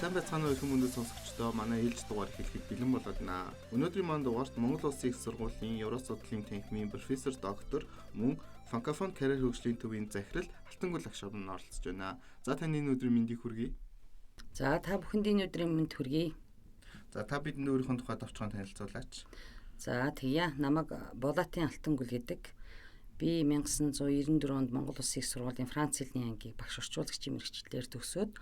Сайн байцгаана уу хүмүүст сонсогчдоо манай ээлж дугаар хэлэхэд бэлэн болоод байна. Өнөөдрийн маань дугаарт Монгол Улсын их сургуулийн Еврос судлалын танхимын профессор доктор мөн Франкофон карьер хөгжлийн төвийн захирал Алтан гүл агш орон оролцож байна. За таны өдрийн мэндийг хүргэе. За та бүхэндээ өдрийн мэнд хүргэе. За та бидэнд өөрийнхөө тухай товчхон танилцуулаач. За тэгье. Намайг Булаатын Алтан гүл гэдэг. Би 1994 онд Монгол Улсын их сургуулийн Франц хэлний ангийн багш орчуулагчийн мэргэжлээр төгсөөд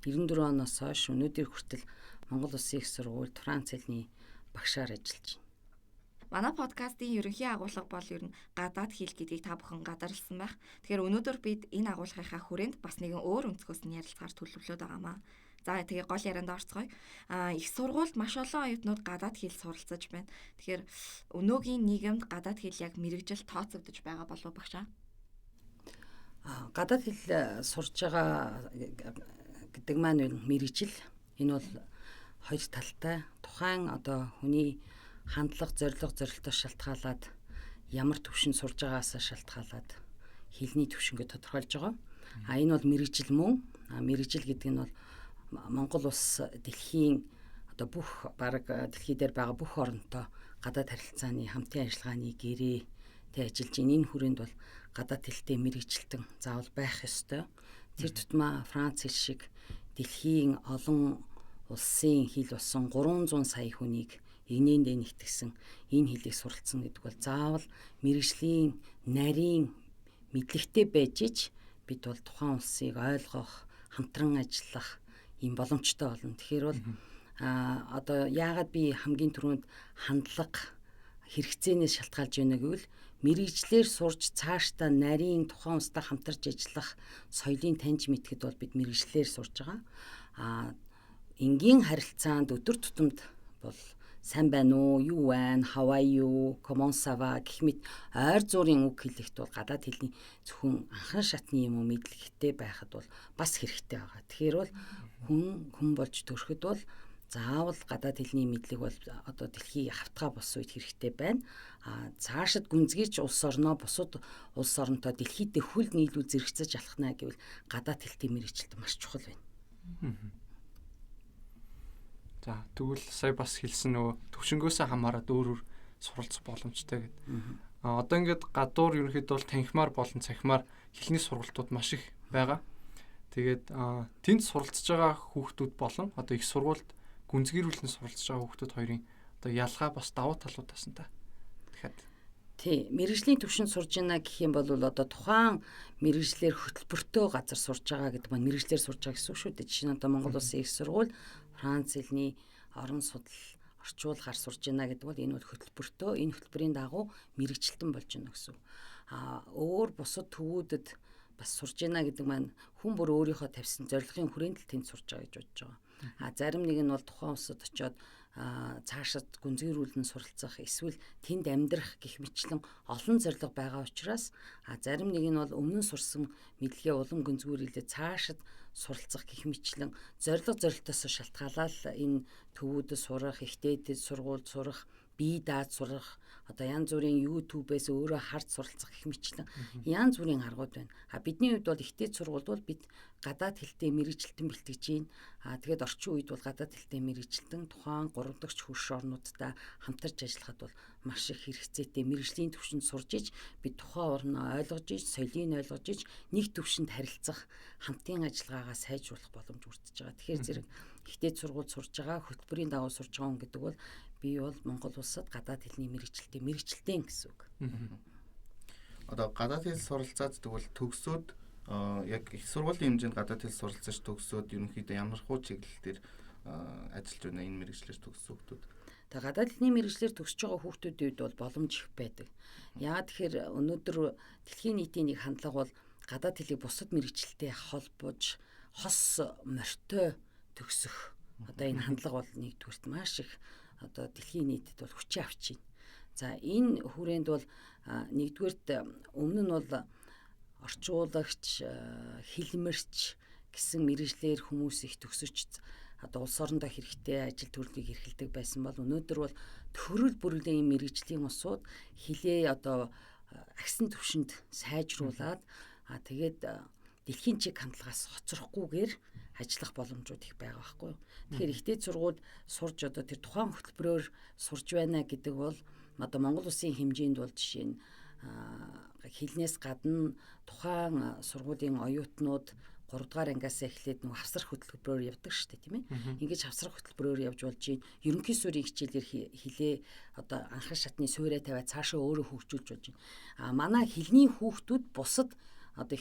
94 оноос хойш өнөөдөр хүртэл Монгол Улсын их сургуульд Франц хэлний багшаар ажиллаж байна. Манай подкастын ерөнхий агуулга бол ер нь гадаад хэл гэдгийг та бүхэн гадарласан байх. Тэгэхээр өнөөдөр бид энэ агуулгынхаа хүрээнд бас нэгэн өөр өнцгөөс нь ярилцахаар төлөвлөд байгаамаа. За тэгээ гол ярианд орцгоё. Их сургуульд маш олон оюутнууд гадаад хэл суралцаж байна. Тэгэхээр өнөөгийн нийгэмд гадаад хэл яг мэрэгжил тооцогдож байгаа болов уу багшаа? Гадаад хэл сурж байгаа гэдэг маань мэрэгжил. Энэ бол хоёр талтай. Тухайн хүний хандлага, зорилтоос шалтгаалаад ямар төвшөнд сурж байгаагаас шалтгаалаад хэлний төвшөнгөө тодорхойлж байгаа. Энэ бол мэрэгжил мөн. Мэрэгжил гэдэг нь бол Монгол улс дэлхийн дэлхий дээр байгаа бүх оронтой гадаад харилцааны хамтын ажиллагааны гэрээтэй ажиллаж байна. Энэ хүрээнд бол гадаад хэлтэй мэрэгжилтэн заавал байх ёстой. Тэр тутмаа Франц хэл шиг дэлхийн олон улсын хэл болсон 300 сая хүнийг энээндээ нэгтгэсэн энэ хэлийг суралцсан гэдэг бол заавал мэрэгжлийн нарийн мэдлэгтэй байж ич бид бол тухайн улсыг ойлгох, хамтран ажиллах ийм боломжтой болно. Тэгэхээр бол яагаад би хамгийн түрүүнд хандлага хэрэгцээнээс шалтгаалж байна гэвэл мэрэгжлэр сурж цаашдаа нарийн тухайн улстай хамтарч ажиллах соёлын таньж мэдгэд бол бид мэрэгжлэр сурж байгаа. Энгийн харилцаанд өдөр тутамд бол сайн байна уу, юу байна, how are you, comment ça va гэх мэт ойр зуурын үг хэлэхэд бол гадаад хэлний зөвхөн анхан шатны юм уу мэдлэгтэй байхад бол бас хэрэгтэй байгаа. Тэгэхээр бол хүн болж төрөхөд бол заавал гадаад хэлний мэдлэг бол дэлхий хавтгай болсон үед хэрэгтэй байна. Цаашид гүнзгийч улс орноо бусад улс оронтой дэлхийдээ хүл нийлүү зэрэгцэж алхнаа гэвэл гадаад хэлтэй мэрэгжилт маш чухал байна. За тэгвэл сая бас хэлсэн нөгөө төвшнгөөсөө хамаарат өөр суралцах боломжтой гэдэг. Одоо ингээд гадуур ерөнхийдөө бол танхимаар болон цахимаар хэлний сургалтууд маш их байгаа. Тэгээд тэнд суралцж байгаа хүүхдүүд болон одоо их сургуульд гүнзгийрүүлэн суралцж байгаа хүүхдүүд хоёрын одоо ялгаа бас давуу талуудаас нь та. Тэгэхээр мэрэгжлийн төвшөнд сурж байна гэх юм бол одоо тухайн мэрэгжлэр хөтөлбөртөө газар сурж байгаа гэдэг маань мэрэгжлэр сурж байгаа гэсэн үг шүү дээ. Жишээ нь одоо Монгол Улсын их сургууль Франц хэлний орон судал орчуулгаар сурж байна гэдэг бол энэ бол хөтөлбөртөө энэ хөтөлбөрийн дагуу мэрэгжилтэн болж байна гэсэн. Өөр бусад төвүүдэд бас сурж байна гэдэг маань хүн бүр өөрийнхөө тавьсан зорилгын хүрээнд л тэнд сурж байгаа гэж бодож байгаа. Зарим нэг нь бол тухайн улсад очиод цаашид гүнзгийрүүлэн суралцах эсвэл тэнд амьдрах гэх мэтлэн олон зорилго байгаа учраас зарим нэг нь бол өмнө нь сурсан мэдлэгээ улам гүнзгийрүүлээд цаашид суралцах гэх мэтлэн зорилтоос шалтгаалаад энэ төвүүдэд сурах, ихтэйдэд сургуульд сурах, бие дааж сурах, одоо янз бүрийн YouTube-ээс өөрөө харж суралцах гэх мэтлэн янз бүрийн аргууд байна. Бидний хувьд бол ихтэйд сургуульд бол бид гадаад хэлтэй мэрэгжилтэн бэлтгэж байна. Тэгээд орчин үед бол гадаад хэлтэй мэрэгжилтэн тухайн 3 дахь хөрш орнуудтай хамтарч ажиллахад бол маш их хэрэгцээтэй мэрэгжлийн төвшөнд сурж иж бид тухайн орноо ойлгож иж, соёлыг ойлгож иж нэг төвшөнд харилцах хамтын ажиллагаагаа сайжруулах боломж бүрдэж байгаа. Тэгэхээр зэрэг ихтэйд сургуульд сурж байгаа, хөтөлбөрийн дагуу сурж байгаа хүн гэдэг бол би бол Монгол улсад гадаад хэлний мэрэгжилтийн гэсэн үг. Одоо гадаад хэл суралцаад тэгвэл төгсөөд яг их сургуулийн хэмжээнд гадаад хэл суралцаж төгсөөд ерөнхийдөө ямар хуу чиглэлээр ажиллаж байна энэ мэрэгчлэр төгссөн хүмүүс. Тэгээ гадаад хэлний мэрэгчлэр төгсөж байгаа хүүхдүүдийн үед бол боломж их байдаг. Яагаад тэгэхээр өнөөдөр дэлхийн нийтийн нэг хандлага бол гадаад хэлийг бусад мэрэгчлэлтэй холбож хос морьтой төгсөх. Одоо энэ хандлага бол нэгдүгürt маш их одоо дэлхийн нийтэд бол хүчээ авч байна. За энэ хүрээнд бол нэгдүгürt өмнө нь бол орчуулагч, хэлмэрч гэсэн мэрэгжлэр хүмүүс их төгсөж одоо улс орондоо хэрэгтэй ажил төрлийг эрхэлдэг байсан бол өнөөдөр бол төрөл бүрийн мэрэгжлийн усуд хилээ одоо агсан төвшөнд сайжруулад тэгээд дэлхийн чиг хандлагаас хоцрохгүйгээр ажиллах боломжууд их байгаа байхгүй юу. Тэгэхээр ихтэй сургууль сурж одоо тэр тухайн хөтөлбөрөөр сурж байна гэдэг бол одоо Монгол Улсын хэмжээнд бол жишээ нь хэлнээс гадна тухайн сургуулийн оюутнууд 3 дугаар ангиасаа эхлээд нэг авсрах хөтөлбөрөөр явдаг шүү дээ, тийм ээ. Ингэж авсрах хөтөлбөрөөр явж болж чинь ерөнхий суурийн хичээлээр хилээ одоо анхан шатны суурэ тавиад цаашаа өөрөө хөгжүүлж болж байна. Манай хэлний хүүхдүүд бусад одоо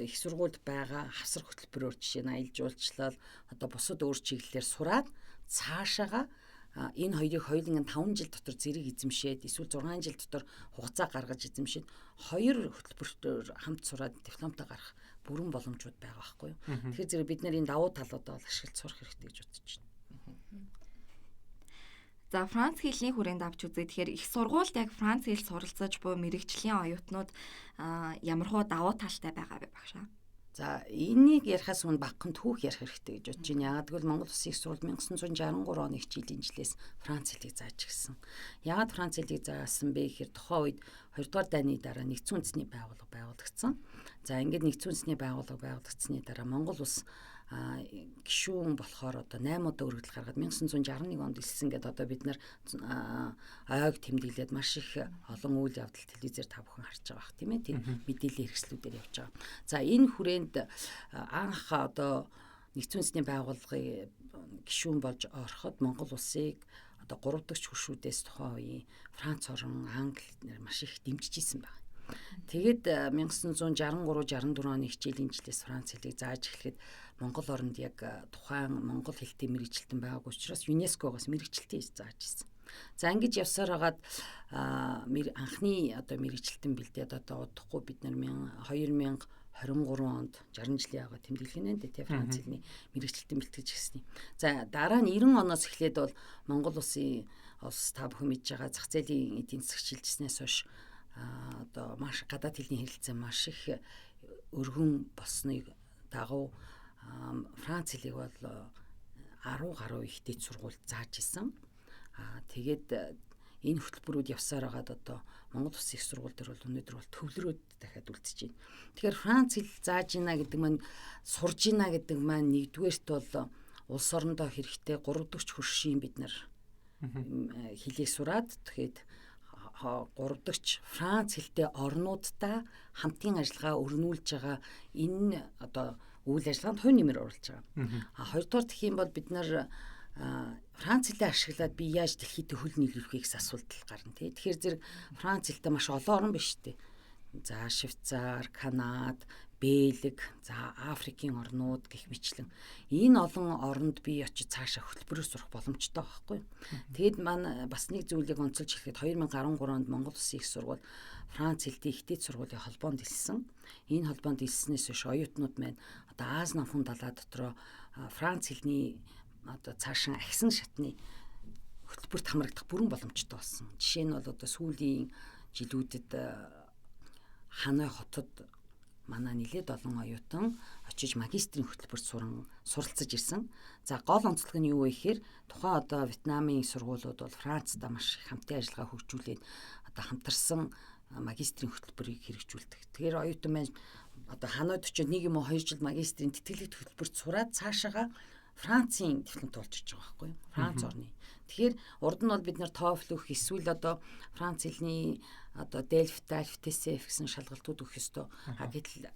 их сургуульд байгаа авсрах хөтөлбөрөөр жишээ нь аялал жуулчлал одоо бусад өөр чиглэлээр сураад цаашаага энэ хоёрыг хоёуланг 5 жил дотор зэрэг эзэмшээд эсвэл 6 жил дотор хугацаа гаргаж эзэмшээд 2 хөтөлбөртөөр хамт сураад дипломтой гарах бүрэн боломжууд байгаа байхгүй юу. Тэгэхээр зэрэг бид нар энэ давуу талуудаа бол ашиглаж сурах хэрэгтэй гэж бодож байна. За Франц хэлний хүрээнд авч үзээ. Тэгэхээр их сургуульд яг Франц хэл суралцаж буй мэрэгжлийн оюутнууд ямархуу давуу талтай байгаа вэ багшаа? За энийг ярихаас өмнө багхан түүх ярих хэрэгтэй гэж бодож байна. Яагаад гэвэл Монгол Улсын их сургууль 1963 оны хичээлийн жилээс Франц хэлийг зааж гисэн. Яагаад Франц хэлийг заасан бэ гэхээр тухайн үед 2 дугаар дайны дараа нэгдсэн үндэсний байгууллага байгуулагдсан. За ингээд нэгдсэн үндэсний байгууллага байгуулагдсны дараа Монгол Улс гишүүн болохоор одоо 8 удаа өргөдөл гаргаад 1961 онд элсэн гэдэг одоо бид нар ойг тэмдэглээд маш их олон үйл явдал телевизээр та бүхэн харж байгаа бах тийм ээ тийм мэдээллийн хэрэгслүүдээр явж байгаа. За энэ хүрээнд анх одоо нэгдсэн үндэсний байгууллагын гишүүн болж ороход Монгол улсыг одоо 3 дахь хуршүүдээс тухайн үеийн Франц орон Англи маш их дэмжиж исэн байна. Тэгээд 1963-64 оны хичээлийн жилээс Франц хэлийг зааж эхлэхэд Монгол оронд яг тухайн монгол хэлтэй мэрэгчлэлтэн байгаагүй учраас ЮНЕСКО-гоос мэрэгчлэлтийг зааж ирсэн. За ингэж явсаар хагаад анхны одоо мэрэгчлэлтэн бэлдээд одоо удахгүй бид нар 2023 онд 60 жилийн ягаа тэмдэглэнэ дээ тий Франц хэлний мэрэгчлэлтэн бэлтгэж ирсэн. За дараа нь 90 оноос эхлээд бол Монгол улсын та бүхэн мэдж байгаа зах зээлийн эдийн засаг шилжснээс хойш одоо маш гадаад хэлний хэрэгцээ маш их өргөн болсныг дагуу Франц хэлийг бол 10 гаруй ихтэй сургуульд зааж исэн. Тэгээд энэ хөтөлбөрүүд явсаар хагаад одоо Монгол Улсын их сургууль дээр бол өнөөдөр бол төвлөрөөд дахиад үлдчихэж байна. Тэгэхээр Франц хэл зааж ийна гэдэг маань сурж ийна гэдэг маань нэгдүгээрт бол улс орондоо хэрэгтэй 3 дахь хөршийн бид нар хэлийг сураад тэгэхэд 3 дахь Франц хэлтэй орнуудтай хамтын ажиллагаа өрнүүлж байгаа энэ одоо үйл ажиллагаанд хувь нэмэр оруулж байгаа. Хоёрдугаар гэх юм бол бид нар Франц хэлээ ашиглаад би яаж дэлхийд хөл нийлүүлэх вэ гэсэн асуудал гарна тий. Тэгэхээр зэрэг Франц хэлтэй маш олон орн биш үү? За Швейцар, Канада, Бэлэг, за Африкийн орнууд гэх мэтлэн энэ олон оронд би очиж цаашаа хөтөлбөрөөр сурах боломжтой байхгүй. Тэгэд маань бас нэг зүйлийг онцолж хэлэхэд 2013 онд Монгол Улсын их сургууль Франц хэлтэй ихтэй сургуулийн холбоонд илсэн. Энэ холбоонд илснээс хойш оюутнууд маань одоо Аз намхан далай дотроо Франц хэлний одоо цаашаа агсан шатны хөтөлбөрт хамрагдах бүрэн боломжтой болсон. Жишээ нь бол одоо сүүлийн жилүүдэд Ханой хотод манай нэлээд олон оюутан очиж магистрийн хөтөлбөрт суралцаж ирсэн. За гол онцлог нь юу вэ гэхээр тухайн одоо Вьетнамын сургуулиуд бол Францда маш их хамтын ажиллагаа хөгжүүлээд одоо хамтарсан магистрийн хөтөлбөрийг хэрэгжүүлдэг. Тэгэхээр оюутан маань одоо Ханойд очиж 1 юм уу 2 жил магистрийн тэтгэлэгт хөтөлбөрт сураад цаашаага Францын дипломт олж иж байгаа байхгүй юу? Франц орны. Тэгэхээр урд нь бол бид нар TOEFL өгөх эсвэл одоо Франц хэлний одоо Delft, TESOL гэсэн шалгалтууд өгөх ёстой. Гэтэл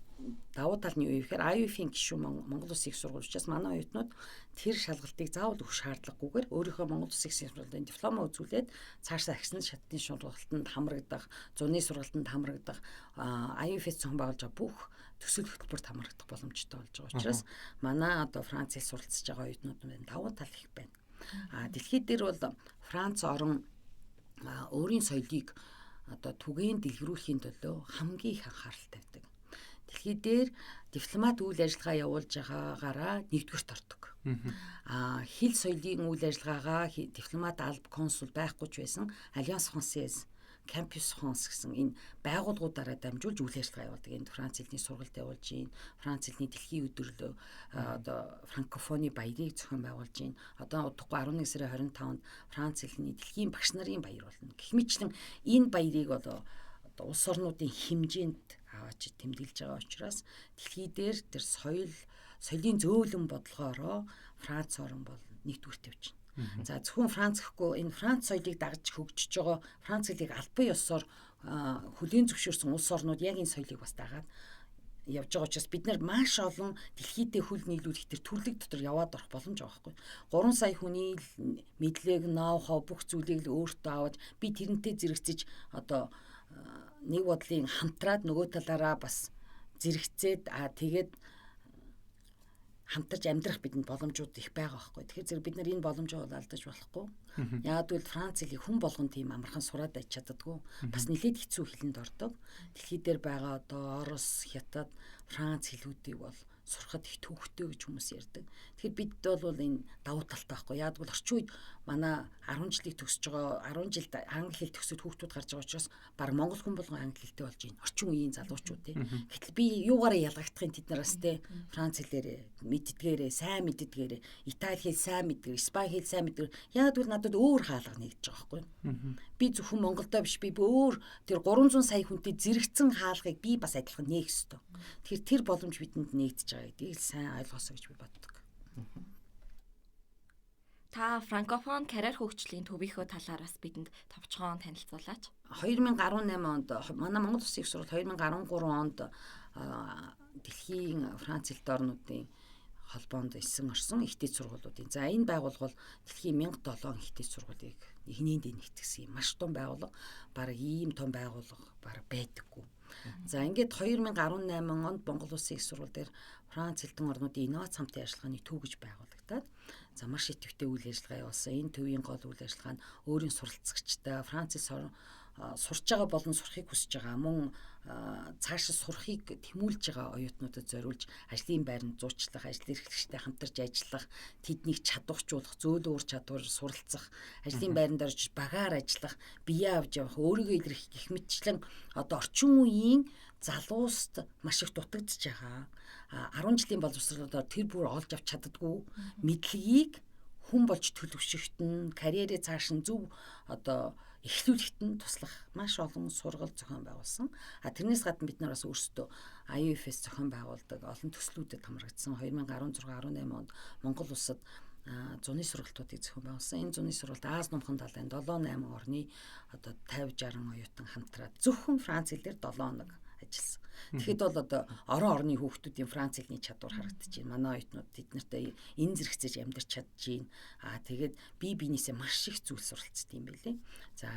давуу тал нь юу вэ гэхээр IUF-ийн гишүүн Монгол Улсын их сургууль учраас манай оюутнууд тэр шалгалтыг заавал өгөх шаардлагагүйгээр өөрийнхөө Монгол Улсын их сургуулийн дипломоо үзүүлээд цаашдаа агсан шатны сургалтанд хамрагдах, зуны сургалтанд хамрагдах, IUF-с зохион байгуулж байгаа бүх төсөл хөтөлбөрт хамрагдах боломжтой болж байгаа учраас манай одоо Франц хэл суралцж байгаа оюутнууд маань давуу тал их байна. Дэлхийд дээр бол Франц орн өөрийн соёлыг одоо түгээн дэлгэрүүлэхийн төлөө хамгийн их анхаарал тавьдаг. Дэлхийд дээр дипломат үйл ажиллагаа явуулж байгаагаараа нэгдүгürt ордог. Хэл соёлын үйл ажиллагаагаа дипломат алба консул байхгүй ч байсан Alliance Française, Campus France гэсэн энэ байгууллагуудаараа дамжуулж үйл ажиллагаа явуулдаг. Энд Франц хэлний сургалт явуулж байна. Франц хэлний дэлхийн өдөрлөө одоо франкофоны баярыг зохион байгуулж байна. Одоо удахгүй 11 сарын 25-нд Франц хэлний дэлхийн багш нарын баяр болно. Гэх мэтлэн энэ баярыг одоо улс орнуудын хэмжээнд аваач тэмдэглэж байгаа учраас дэлхий дээр тэр соёл соёлын зөөлөн бодлогоороо Франц орн бол нэгдүгürt явж байна. За зөвхөн Франц гэхгүй энэ Франц соёлыг дагаж хөгжиж байгаа Франц хэлийг албан ёсоор хүлээн зөвшөөрсөн улс орнууд яг энэ соёлыг бас дагаад явж байгаа учраас бид нар маш олон дэлхийдээ хөл нийлүүлэх төр төрлөг дотор яваад орох боломж байгаа байхгүй. 3 сая хүний мэдлэг, ноу-хау бүх зүйлийг л өөртөө аваад би тэрнтэй зэрэгцэж одоо нэг бодлын хамтраад нөгөө талаараа бас зэрэгцээд тэгээд хамтарч амьдрах бидэнд боломжууд их байгаа байхгүй. Тэгэхээр зэрэг бид нар энэ боломжоо алдаж болохгүй. Яг л Франц хэлийг хүн болгон тийм амархан сураад аж чаддаггүй. Бас нэлээд хэцүү хэлэнд ордог. Дэлхий дээр байгаа одоо Орос, Хятад, Франц хэлүүдийг бол сурахад их төвөгтэй гэж хүмүүс ярьдаг. Тэгэхээр бид бол энэ давуу талтай байхгүй. Яг бол орчин үед манай 10 жилийг төгсөж байгаа 10 жилд англи хэл төгсөд хүүхдүүд гарч байгаа учраас баг монгол хүн болгон англи хэлтэй болж байна. Орчин үеийн залуучууд тийм. Гэтэл би юугаараа ялгагдахын тэд нараас тийм Франц хэлээрээ мэддгээрээ, сайн мэддгээрээ, Итали хэл сайн мэддэг, Испани хэл сайн мэддэг. Яг бол надад өөр хаалга нэгдэж байгаа байхгүй. Би зөвхөн Монголдоо биш би өөр тэр 300 сая хүнтэй зэрэгцэн хаалгыг би бас адилхан нээх ёстой. Тэгэхээр тэр боломж бидэнд нэгдэж байгаа гэдгийг сайн ойлгосоо гэж би боддог. Та франкофон карьер хөгжлийн төвийнхөө талаар бас бидэнд товчхон танилцуулаач. 2018 онд манай Монгол Улсын их сургууль 2013 онд дэлхийн Франц хэлтэй орнуудын холбоонд эссэн орсон ихтэй сургуулиудын. За энэ байгууллага бол дэлхийн 1007 ихтэй сургуулийг нэгнээнд нэгтгэсэн юм. Маш том байгууллага. Бараг ийм том байгууллага бараг байдаггүй. За ингээд 2018 онд Монгол Улсын их сургууль дээр Франц хэлтэн орнуудын инновац хамтын ажиллагааны төв гэж байгуулагдаад за маш идэвхтэй үйл ажиллагаа явуулсан. Энэ төвийн гол үйл ажиллагаа нь өөрийн суралцагчтай Францис сурч байгаа болон сурахыг хүсэж байгаа мөн цаашаа сурахыг тэмүүлж байгаа оюутнуудад зориулж ажлын байранд зуучлах, ажил эрхлэгчтэй хамтарч ажиллах, тэднийг чадваржуулах, зөөлөн ур чадвар суралцах, ажлын байранд орж багаар ажиллах, бие авч явах, өөрийгөө илэрхийлэх гэх мэтчлэн одоо орчин үеийн залууст маш их дутагдж байгаа. 10 жилийн боловсролоор тэр бүр олж авч чаддаггүй мэдлэгийг хүн болж төлөвшөхт нь карьерээ цааш нь зөв одоо эхлүүлэхэд нь туслах маш олон сургууль зохион байгуулсан. Тэрнээс гадна бид нар бас өөрсдөө IUF-с зохион байгуулдаг олон төслүүдэд хамрагдсан. 2016-18 онд Монгол улсад зуны сургалтуудыг зохион байгуулсан. Энэ зуны сургалт Аз номхон далайн 7-8 орны одоо 50-60 оюутан хамтраад зөвхөн Франц хэлээр 7 хоног ажилласан. Тэгэхэд бол одоо орон орны хүүхдүүдийн Франц хэлний чадвар харагдаж байна. Манай оюутнууд тэд нартай энэ зэрэгцэж амьдарч чадж байна. Тэгээд бие биенээсээ маш их зүйл суралцдаг юм байлээ. За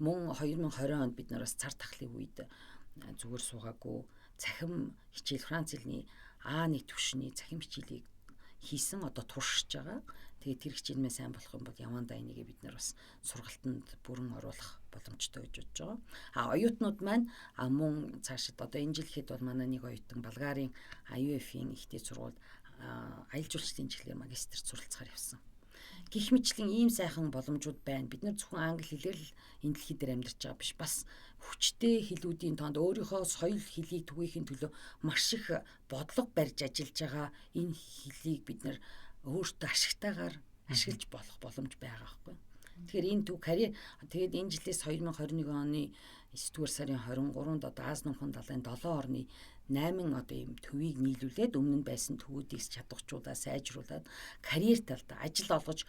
мөн 2020 онд бид нар бас цар тахлын үед зүгээр суугаагүй цахим хичээл Франц хэлний А1 түвшний цахим хичээлийг хийсэн одоо туршиж байгаа. Тэгээд тэр хичээлмээ сайн болох юм бол явандаа энийгээ бид нар бас сургалтанд бүрэн оруулах боломжтой гэж бодож байгаа. Оюутнууд маань мөн цаашид одоо энэ жил хэд бол манай нэг оюутан Болгарын IUF-ийн ихтэй сургуульд аялал жуулчлалын чиглэлээр магистрт суралцахаар явсан. Гэх мэтлэн ийм сайхан боломжууд байна. Бид нар зөвхөн англи хэлээр л энэ дэлхий дээр амьдарч байгаа биш. Бас хүчтэй хэлүүдийн тоонд өөрийнхөө соёл хэлийг түгээхийн төлөө маш их бодлого барьж ажиллаж байгаа энэ хэлийг бид нар өөртөө ашигтайгаар ашиглаж болох боломж байгаа байхгүй. Тэгэхээр энэ төв карьер тэгээд энэ жилээс 2021 оны 9-р сарын 23-нд одоо Аз номхон далайн 7 орны 8 одоо ийм төвийг нийлүүлээд өмнө нь байсан төвүүдийг чадварчуулаад сайжруулад карьер талдаа ажил олгож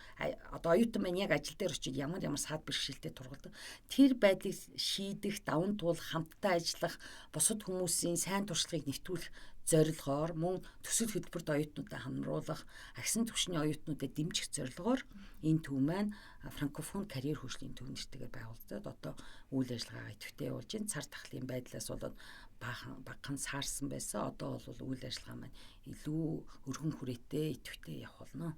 одоо оюутан маань яг ажил дээр очиж ямар саад бэрхшээлтэй тургалдаг тэр байдлыг шийдэх, даван туулах, хамтдаа ажиллах, бусад хүмүүсийн сайн туршлагыг нэвтрүүлэх зорилгоор мөн төсөл хөтөлбөрт оюутнуудаа хамруулах, агсан түвшний оюутнуудад дэмжих зорилгоор энэ төв маань франкофон карьер хөгжлийн төв нэртэйгээр байгуулагдаад одоо үйл ажиллагаагаа идэвхтэй явуулж байна. Цар тахлын байдлаас болоод багахан саарсан байсан. Одоо бол үйл ажиллагаа маань илүү өргөн хүрээтэй идэвхтэй явах болно.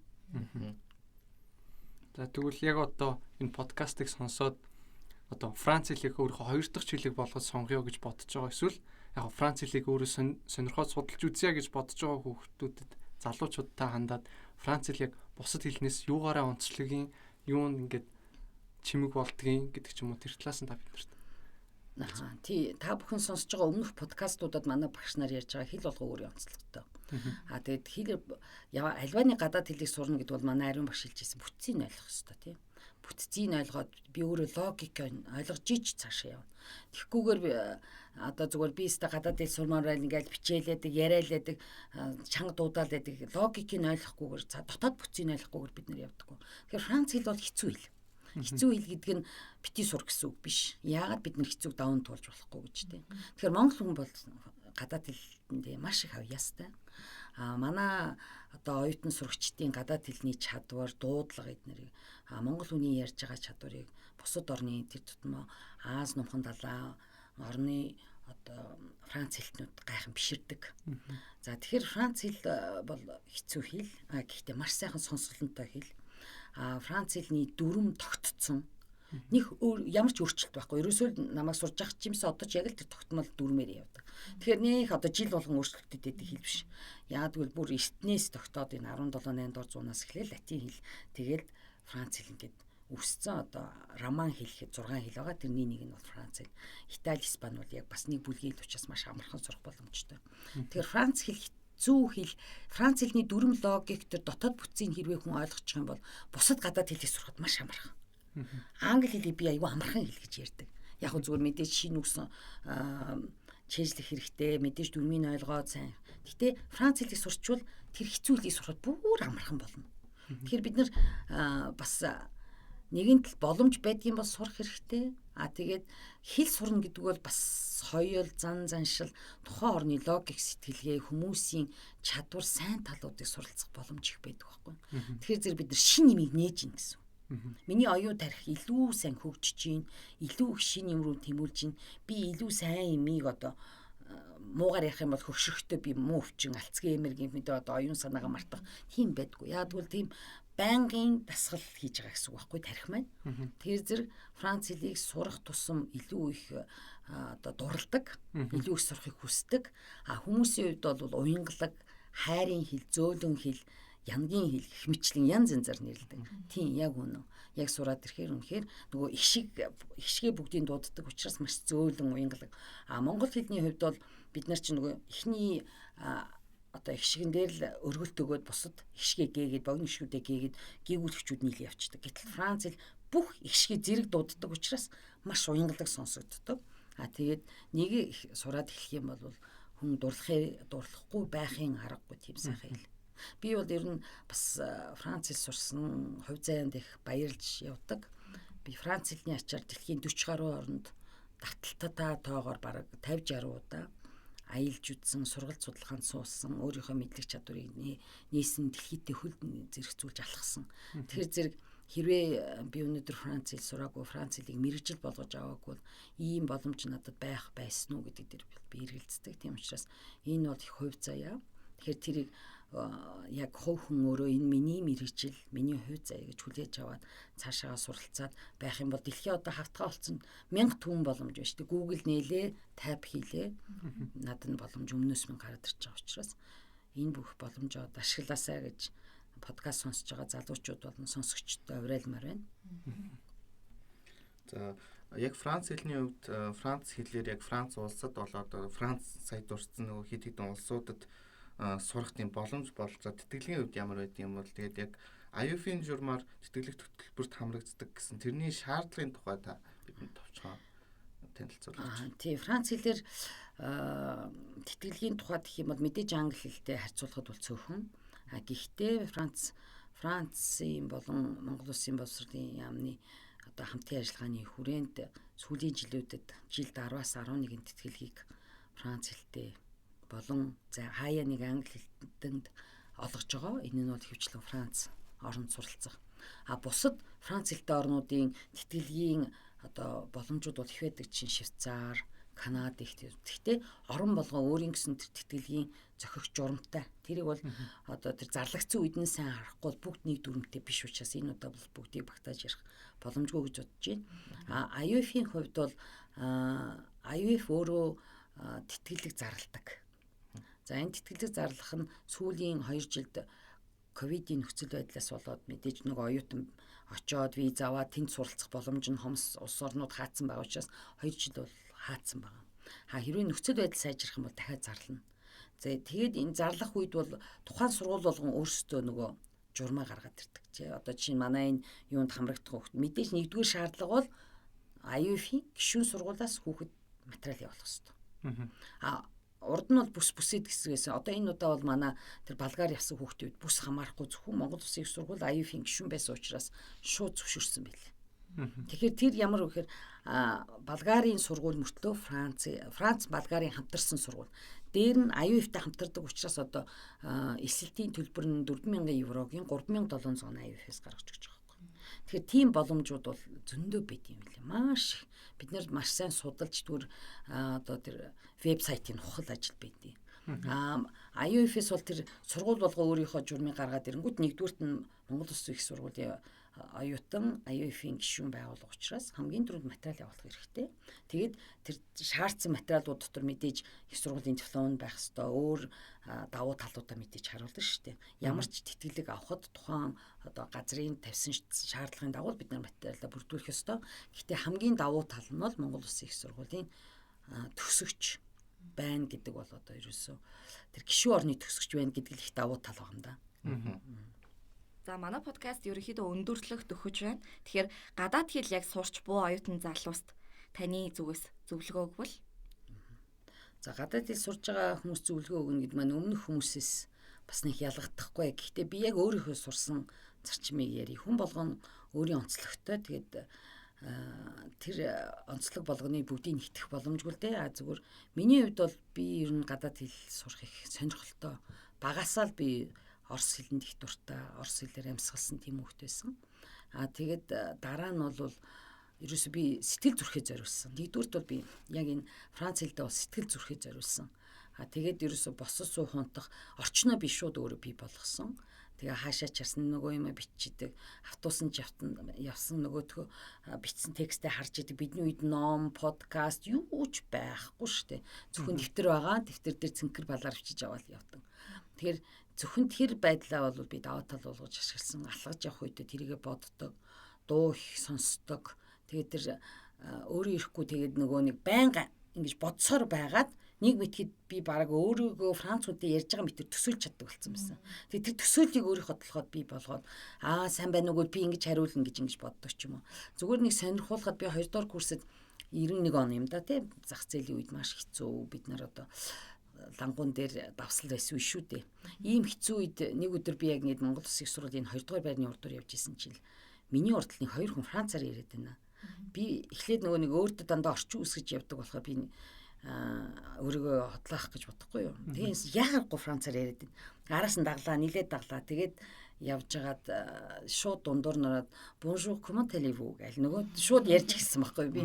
За тэгвэл яг одоо энэ подкастыг сонсоод одоо Франц хэлийг өөрөө хоёр дахь хэлийг болгож сонгоё гэж бодож байгаа. Эсвэл яг Франц хэлийг өөрөө сонирхоод судалж үзье гэж бодож байгаа хүүхдүүдэд залуучуудтай хандаад Франц хэл яг бусад хэлнээс юугаараа онцлогийн юунд ингээд чимэг болдгийн гэдэг ч юм уу тэр талаас нь та биднэрт. Тий та бүхэн сонсож байгаа өмнөх подкастуудад манай багш нар ярьж байгаа хэл болго өөрийн онцлогтой. Тэгээд хэл альбаны гадаад хэлийг сурна гэдэг бол манай ариун багш хэлжсэн бүтцийг ойлгох хэрэгтэй тийм. бүтцийг ойлгоод би өөрөө логик ойлгож ич цаашаа явна. Тэгэхгүйгээр одоо зүгээр би өстө гадаад хэл сурмаар байл ингээл бичээлээдэг, яриалаадаг, чанга дуудаал байдаг. Логикийг ойлгохгүйгээр дотоод бүтцийг ойлгохгүйгээр бид нар явдаггүй. Тэгэхээр Франц хэл бол хэцүү хэл. Хэцүү хэл гэдэг нь бити сур гэсэн үг биш. Яагаад бид нар хэцүүг даван туулж болохгүй гэж тийм. Тэгэхээр монгол хүн бол гадаад хэлтэндээ маш их авьяастай. Манай одоо оюутан сурагчдын гадаад хэлний чадвар, дуудлага эднэрийг монгол хүний ярьж байгаа чадварыг бусад орны тэр тутмаа Аз нумхан далайн орны одоо Франц хэлтнүүд гайхан биширдэг. За тэгэхээр Франц хэл бол хэцүү хэл. Гэхдээ маш сайхан сонсголонтой хэл. Франц хэлний дүрм тогтцсон. Нэг ямар ч өөрчлөлт байхгүй. Ерөөсөө намайг сурж явах чимээс одоо ч яг л тэр тогтмол дүрмээр явдаг. Тэгэхээр нэг одоо жил болгон өөрчлөлттэй байдаг хэл биш. Яагад гэвэл бүр эртнээс тогтоод энэ 17 8 дор зуунаас эхлээл латин хэл тэгээд Франц хэл ингээд үсцэн одоо роман хэл гэхэд 6 хэл байгаа. Тэрний нэг нь бол Франц хэл. Итали, Испани бол яг бас нэг бүлгийн учраас маш амархан сурах боломжтой. Тэгэхээр Франц хэл зүү хэл, Франц хэлний дүрм логик төр дотоод бүтцийг хэрвээ хүн ойлгочих юм бол бусад гадаад хэлийг сурахад маш амархан. Англи хэлийг би аюу амархан хэл гэж ярьдаг. Яг хөө зүгээр мэдээж шинэ үгсэн чэйжлэх хэрэгтэй, мэдээж дүрмийг ойлгоод сайн. Гэтэ Франц хэлийг сурчвал тэр хэцүү хэлийг сурахад бүр амархан болно. Тэгэхээр бид нар бас нэгэн тал боломж байдгийн бол сурах хэрэгтэй. Тэгээд хэл сурна гэдэг бол бас соёл, заншил, тухайн орны логик сэтгэлгээ, хүмүүсийн чадвар, сайн талуудыг суралцах боломж их байдаг байхгүй. Тэгэхээр зэрэг бид нар шин нэмийг нээж ийн гэсэн. Миний оюун тарих илүү сайн хөгжиж гин, илүү их шин юм руу тэмүүлж гин. Би илүү сайн юмыг одоо муугаар ярих юм бол хөгшрөхтөө би муу өвчин алцгийн эмэргийн мэдээ одоо оюун санаагаа мартах тийм байдгүй. Яг тэгвэл тийм байнгын дасгал хийж байгаа гэсэн үг байхгүй тарих маань. Тэр зэрэг Франц хэлийг сурах тусам илүү их одоо дурладаг, илүү их сурахыг хүсдэг. Хүмүүсийн хувьд бол уянгалаг, хайрын хэл, зөөлөн хэл, янгийн хэл гэх мэтлэн янз янзаар нэрлэдэг. Тийм яг үнэ. Яг сураад ирэхээр үнэхээр нөгөө ихшгээ бүгдийг дууддаг учраас маш зөөлөн уянгалаг. Монгол хэлний хувьд бол бид нар чинь нөгөө эхний одоо ихшгэн дээр л өргөлт өгөөд бусад ихшгээ гээгээд богино ихшгүүдээ гээгээд гээгүүлэгчүүд нийлээ явчихдаг. Гэтэл Франц хэл бүх ихшгээ зэрэг дууддаг учраас маш уянгалаг сонсогддог. Тэгээд нэг сураад эхлэх юм бол хүн дурлахгүй байхын аргагүй тийм сайхан хэл. Би бол ер нь бас Франц хэл сурсан хувь заяанд их баярлж явдаг. Би Франц хэлний ачаар дэлхийн 40 гаруй оронд давталтаа тоогоор бараг 50 60 удаа аялж үзсэн, сургалт судалгаанд суусан, өөрийнхөө мэдлэг чадварыг нээсэн, дэлхийдээ хөл зэрэгцүүлж алхсан. Тэгэхээр зэрэг хэрвээ би өнөөдөр Франц хэл сураагүй, Франц хэлийг мэргэжил болгож аваагүй бол ийм боломж надад байх байсан уу гэдэг дээр би эргэлздэг. Тийм учраас энэ бол их хувь заяа. Тэгэхээр тэрийг яг хувь хүн өөрөө энэ миний мэргэжил, миний хувь заяа гэж хүлээж аваад цаашаа суралцаад байх юм бол дэлхийн одоо хавтгай болсон 1000 түмэн боломж байна шүү дээ. Google нээлээ, тайп хийлээ. Надад нь боломж өмнөөс минь гараад ирж байгаа учраас энэ бүх боломжоо ашиглаасаа гэж подкаст сонсож байгаа залуучууд болон сонсогчдод уриалмаар байна. За яг Франц хэлний хувьд Франц хэлээр яг Франц улсад болоод Франц сая дурдсан нөгөө хэд хэдэн улсуудад сурах тийм боломж болж за тэтгэлийн хувьд ямар байд юм бол тэгээд яг IUF-ийн журмаар тэтгэлэг төлбөрт хамрагддаг гэсэн тэрний шаардлагын тухай та бидэнд товчхон танилцуулаач. Тийм Франц хэлээр тэтгэлгийн тухай гэх юм бол мэдээж англи хэлтэй харьцуулахад бол цөөхөн. Гэхдээ Францын болон Монгол Улсын боловсролын яамны одоо хамтын ажиллагааны хүрээнд сүүлийн жилүүдэд жилд 10-аас 11 тэтгэлгийг Франц хэлтэй болон хаяа нэг англи хэлтэнд олгож байгаа. Энэ нь бол хөвчлэн Франц оронд суралцах. Бусад Франц хэлтэй орнуудын тэтгэлгийн одоо боломжууд бол их байдаг чинь Швейцар, Канада их. Гэхдээ орон болгоо өөрийн гэсэн тэтгэлгийн зохих журамтай. Тэрийг бол одоо тэр зарлагдсан үед нь сайн харахгүй бүгд нэг дүрмтэй биш учраас энэ удаа бол бүгдийг багтааж ярих боломжгүй гэж бодож байна. IUF-ийн хувьд бол IUF өөрөө тэтгэлэг зарладаг. За энэ тэтгэлэг зарлах нь сүүлийн 2 жилд ковидын нөхцөл байдлаас болоод мэдээж нэг оюутан очоод виз аваад тэнд суралцах боломж нь хомс улс орнууд хаацсан байгаа учраас 2 жил бол хаацсан байгаа. Хэрвээ нөхцөл байдал сайжрах юм бол дахиад зарлана. За тэгээд энэ зарлах үед бол тухайн сургууль болгон өөрсдөө нөгөө журмаа гаргаад ирдэг чи. Одоо чинь манай энэ юунд хамрагдах хүүхэд мэдээж нэгдүгээр шаардлага бол IUF-ийн гишүүн сургуулиас хүүхэд материал явуулах хэрэгтэй. Урд нь бол бүсэд гэсгээс одоо энэ удаа бол манай тэр Болгар явсан хүүхдүүд бүс хамаарахгүй зөвхөн Монгол Улсын их сургууль IUF-ийн гишүүн байсан учраас шууд зөвшөөрсөн байлээ. Тэгэхээр тэр ямар вэ гэхээр Болгарын сургууль мөртлөө Франц Болгарын хамтарсан сургууль. Дээр нь IUF-тай хамтардаг учраас одоо эсэлтийн төлбөр нь 4,000 еврогийн 3,700 IUF-ээс гаргаж өгч байгаа байхгүй. Тэгэхээр тийм боломжууд бол зөндөө байд юм лээ. Маш их бид нар маш сайн судалж түр одоо тэр вебсайтын ухал ажил байдیں۔ IUF-с бол тэр сургууль болгоо өөрийнхөө журмыг гаргаад ирэнгүүт нэгдүгürt нь Монгол Улсын их сургуулийн оюутан IUF-ийн гишүүн байгуулга учраас хамгийн түрүүнд материал явуулах хэрэгтэй. Тэгээд тэр шаардсан материалууд дотор мэдээж их сургуулийн диплом байх ёстой. Өөр давуу талуудаа мэдээж харуулна шүү дээ. Ямар ч тэтгэлэг авахд тухайн одоо газрын тавьсан шаардлагын дагуу бид нар материалаа бүрдүүлэх ёстой. Гэхдээ хамгийн давуу тал нь бол Монгол Улсын их сургуулийн төгсөгч байна гэдэг бол одоо ерөөсөө тэр гишүүн орны төгсөгч байна гэдэг л их давуу тал байгаа юм да. За манай подкаст ерөнхийдөө өндөрлөх төхөж байна. Тэгэхээр гадаад хэл яг сурч буй оюутан залууст таны зүгээс зөвлөгөө өгвөл? За гадаад хэл сурж байгаа хүмүүс зөвлөгөө өгнө гэдэг маань өмнөх хүмүүсээс бас нэг ялгахдахгүй. Гэхдээ би яг өөрийнхөө сурсан зарчмыг ярив. Хүн болгон өөрийн онцлогтой. Тэгээд тэр онцлог болгоны бүгдийг нэгтгэх боломжгүй л дээ. Зүгээр миний хувьд бол би ер нь гадаад хэл сурах их сонирхолтой. Багасаа л би орос хэлэнд их дуртай, орос хэлээр амьсгалсан тийм хүүхэд байсан. Тэгээд дараа нь бол ерөөсөө би сэтгэл зүрхээ зориулсан. Нэгдүгürt бол би яг энэ Франц хэлдээ бол сэтгэл зүрхээ зориулсан. Тэгээд ерөөсөө босож суух унтах орчноо би шууд өөрөө бий болгосон. Тэгээ хаашаа чарсан нөгөө юм бичдэг, автобусан явсан нөгөөдхөө бичсэн текстээ харж идэг. Бидний үед ном, подкаст юу ч байхгүй штэ. Зөвхөн дэвтэр байгаа. Дэвтэр дээр цэнхэр балаар бичиж аваад явдаг. Тэгэхээр зөвхөн тэр байдлаа бол би даваа тал болгож ашигласан. Алхаж явах үед тэрийгэ боддог, дуу их сонсдог. Тэгээд тэр өөрөө ирэхгүй тэгээд нөгөө нэг байнга ингэж бодсоор байгаад нэг мэтгэд би бараг өөрийгөө Француудад ярьж байгаа мэтэр төсөөлж чаддаг болсон байсан. Тэгээд тэр төсөөллийг өөрийнхөө толгойд би болгоод сайн байна уу би ингэж хариулна гэж боддог ч юм уу. Зүгээр нэг сонирхуулахад би 2 дугаар курсэд 91 он юм да тийм зах зээлийн үед маш хэцүү бид нар одоо лангуун дээр давсал байсан шүү дээ. Ийм хэцүү үед нэг өдөр би яг ингэ Монгол Улсын их сургуулийн 2 дугаар байрны урдуур явж исэн чинь миний урд нэг 2 хүн Францаар яриад байна. Би эхлээд нөгөө нэг өөртөө дандаа орчин үсгэж явдаг болохоор би өөрийгөө хотлоох гэж бодохгүй юу. Тэгээс яагаад Францаар яриад байна. Араас нь даглаа, нилээд даглаа. Тэгээд явж хагаад шууд дундуур нараад bonjour comment allez-vous гэл нөгөө шууд ярьж гисэн байхгүй би.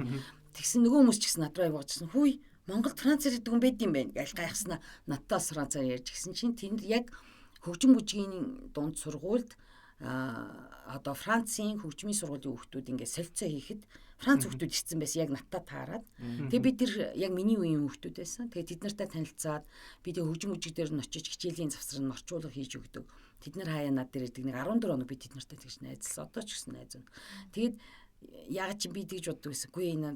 Тэгсэн нөгөө хүмүүс ч гэсэн надраа явуулчихсан. Хүй Монголд Францаар гэдэг юм байд юм байна гэж гайхснаа надтаас Францаар ярьж гисэн чинь тэнд яг хөгжим бүжгийн дунд сургуульд одоо Францын хөгжмийн сургуулийн хүүхдүүд ингээд солилцоо хийхэд Франц хүүхдүүд ирсэн байсан яг надтай таарад. Тэгээ би тэр яг миний үеийн хүүхдүүд байсан. Тэгээ тэд нартай танилцаад би тэг хөгжим бүжиг дээр нь очиж хичээлийн завсар нь орчуулга хийж өгдөг. Тэд нар хаяа над дээр идэг нэг 14 хоног би тэд нартай тэгж найзлсан. Одоо ч гэсэн найз байна. Тэгээд яг чи би тэгж боддог байсангүй энэ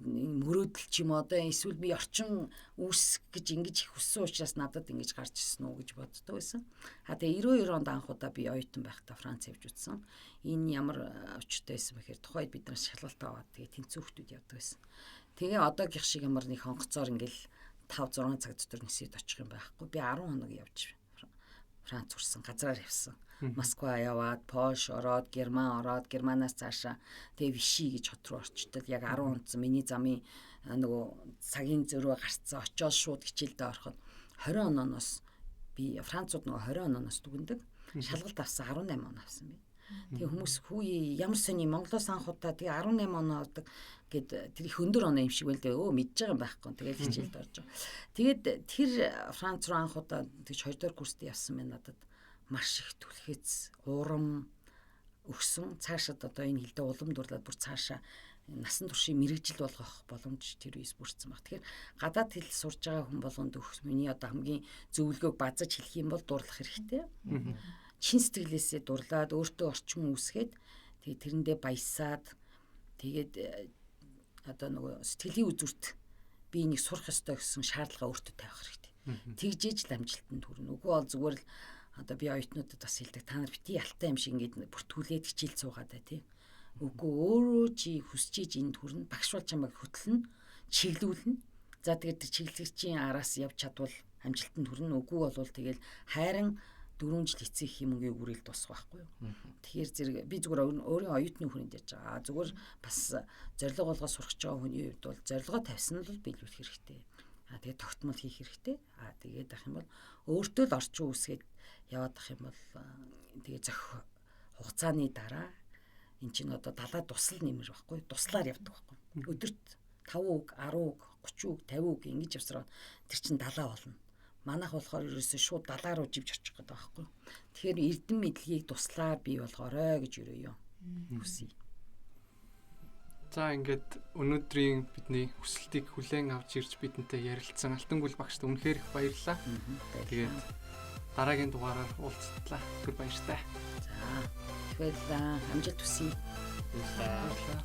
мөрөөдөл ч юм одоо эсвэл би орчин үүсгэх гэж ингэж их хүссэн учраас надад ингэж гарч ирсэн үү гэж боддог байсан. Тэгээ 92 онд анх удаа би оюутан байхдаа Франц явж үзсэн. Энэ ямар очтой байсан бэхээр тухайд бид нар шалгалт аваад тэгээ тэнцүү хүмүүс явдаг байсан. Тэгээ одоогийнх шиг ямар нэг хонгоцоор ингээл 5-6 цаг дотор нисээд очих юм байхгүй. Би 10 хоног явж Франц хүрсэн, газраар явсан. Москва яваад, Польш ороод, Герман ороод, Германаас цаашаа тэгээ Виши гэж хот руу орчтол яг 10 онцсон миний замын нөгөө цагийн зөрөө гарцсан очоод шууд хичээлдээ ороход 20 онооноос би Францууд нөгөө 20 онооноос дүгндэг. Шалгалт авсан 18 он авсан би. Тэгээ хүмүүс хүү ямар сони Монголоос анх удаа тэгээ 18 оноо авдаг гэд тэр их өндөр оноо юм шиг байл дээ. Мэдж байгаа юм байхгүй. Тэгээд хичээлд орж байгаа. Тэгээд тэр Франц руу анх удаа тэгж 2 дугаар курст явсан байна надад. Маш их түлхэц, урам өгсөн. Цаашаад одоо энэ хэлдэ улам дурлаад бүр цаашаа насан туршийн мэрэгжил болгох боломж тэр үес бүрдсэн баг. Тэгэхээр гадаад хэл сурж байгаа хүн болгонд өгөх миний одоо хамгийн зөвлөгөөг базаж хэлэх юм бол дурлах хэрэгтэй. Чин сэтгэлээсээ дурлаад өөртөө орчин үүсгээд тэгээ тэрэндээ баясаад тэгээд одоо нөгөө сэтгэлийн үзүрт би энийг сурах ёстой гэсэн шаардлага өөртөө тавих хэрэгтэй. Тэгжээж л амжилтанд хүрнэ. Үгүй бол зүгээр л одоо би оюутнуудад бас хэлдэг та нар бити ялтай юм шиг ингээд бүртгүүлээд хичээл суугаад бай тий. Үгүй өөрөө чи хүсчиж энд хүрнэ багш бол чамайг хөтлөнө, чиглүүлнэ. За тэгээд тэр чиглэгчийн араас явж чадвал амжилтанд хүрнэ. Үгүй бол тэгэл хайран 4 жил эцэг юм уу үрэл дуусах байхгүй юу. Тэгэхээр зэрэг би зүгээр өөрийн оюутны хүрэнд ярьж байгаа. Зүгээр бас зориг болгоо сурах гэж байгаа хүний хувьд бол зорилгоо тавьсан нь бол биелүүлэх хэрэгтэй. Тэгээд тогтмол хийх хэрэгтэй. Тэгээд ах юм бол өөртөө л орчин үсгээд яваад ах юм бол тэгээд зөх хугацааны дараа эн чинь одоо далаа тусал нэмэр байхгүй туслаар явдаг байхгүй. Өдөрт 5 үг, 10 үг, 30 үг, 50 үг ингэж явсараа тэр чинь далаа болно. Манайх болохоор ерөөсөө шууд далаа руу живж очих гэдэг байхгүй. Тэгэхээр эрдэм мэдлэгийг туслаар бий болгоорой гэж өрөөё. Хүсье. За ингээд өнөөдрийн бидний хүсэлтийг хүлээн авч ирж бидэнтэй ярилцсан Алтангүл багшд үнэхээр их баярлалаа. Тэгээд дараагийн дугаараар уулзтлаа. Түр баяртай. За их баярлалаа. Амжилт хүсье. Баярлалаа.